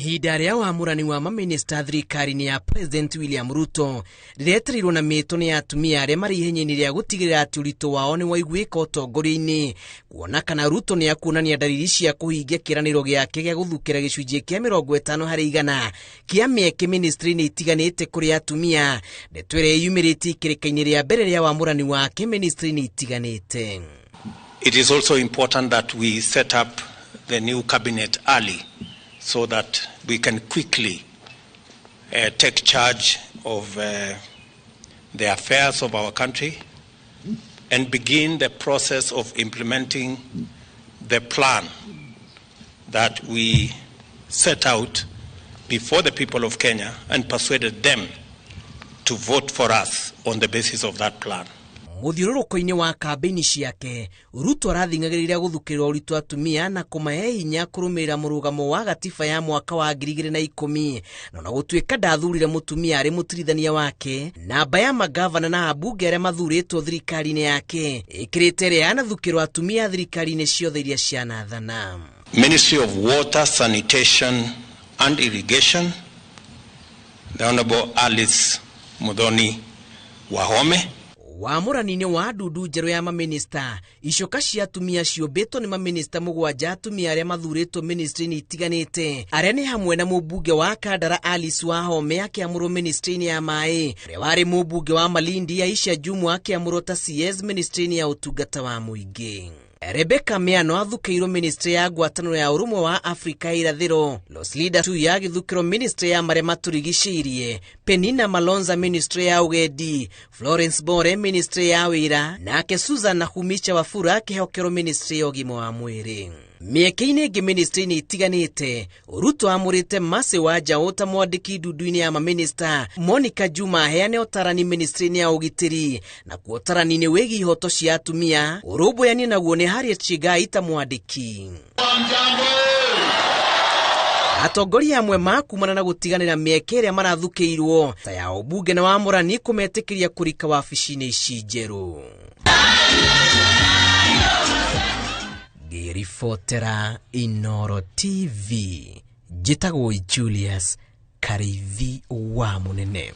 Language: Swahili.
Ihinda rĩa wamũrani wa mamĩnĩsta thirikari-inĩ ya President William Ruto rĩretereirwo na mĩtũ nĩ atumia arĩa marĩ ihenya-inĩ rĩa gũtigĩrĩra atĩ ũritũ wao nĩ waiguĩka ũtongoria-inĩ, kuona kana Ruto nĩ akuonania dalili cia kũhingia kĩranĩro gĩake gĩa gũthukĩra gĩcunjĩ kĩa 50% kĩa mĩeke ministry-inĩ itiganĩte kũrĩ atumia. Ndeto ĩrĩa yumĩrĩte ikĩrĩka-inĩ rĩa mbere rĩa wamũrani wake ministry-inĩ itiganĩte. It is also important that we set up the new cabinet early, so that we can quickly take charge of the affairs of our country and begin the process of implementing the plan that we set out before the people of Kenya and persuaded them to vote for us on the basis of that plan. Muthiũrũrũko-inĩ wa kambĩini ciake, Ruto arathing'agĩrĩria gũthukĩrĩra ũritũ atumia na kũmahe hinya kũrũmĩrĩra mũrũgamo wa gatiba ya mwaka wa 2010, na ona gũtuĩka ndathurire mũtumia arĩ mũtirithania wake. Namba ya magavana na ambunge arĩa mathurĩtwo thirikari-inĩ yake ĩkĩrĩte ĩrĩa yanathukĩrwo atumia thirikari-inĩ ciothe iria cianathana. Ministry of Water, Sanitation and Irrigation, the Honorable Alice Muthoni Wahome. Wamũrani-inĩ wa ndundu njerũ ya mamĩnĩsta, icoka cia atumia ciũmbĩtwo nĩ mamĩnĩsta 7 atumia arĩa mathurĩtwo ministry-inĩ itiganĩte, arĩa nĩ hamwe na mũmbunge wa Kandara Alice Wahome akĩamũrwo ministry-inĩ ya maĩ, ũrĩa warĩ mũmbunge wa Malindi Aisha Jumwa akĩamũrwo ta CS ministry-inĩ ya ũtungata wa mũingĩ. Rebecca Miano athukĩirwo ministry ya ngwatanĩro ya ũrũmwe wa Afrika irathĩro. Los Leader 2 yagĩthukĩrwo ministry ya marĩa matũrigicĩirie. Penina Malonza ministry ya ũgendi. Florence Bore ministry ya wĩra. Nake Susan Nahumicha Wafula akĩhokerwo ministry ya ũgima wa mwĩrĩ. Mĩeke-inĩ ĩngĩ ministry-inĩ itiganĩte, Ruto amũrĩte Mercy Wanjaũ ta mwandĩki ndundu-inĩ ya mamĩnĩsta, Monica Juma aheane ũtarani ministry-inĩ ya ũgitĩri, na kuotarani-inĩ wĩgiĩ ihoto cia atumia, ũrũmbũyani naguo nĩ Harriet Chigai ta mwandĩki. Atongoria amwe makumana na gũtiganĩra mĩeke ĩrĩa marathukĩirwo ta ya ũmbunge na wamũrani kũmetĩkĩria kũrika wabici-inĩ ici njerũ. Reportera Inoro TV, njĩtagwo Julius Karithi wa Munene.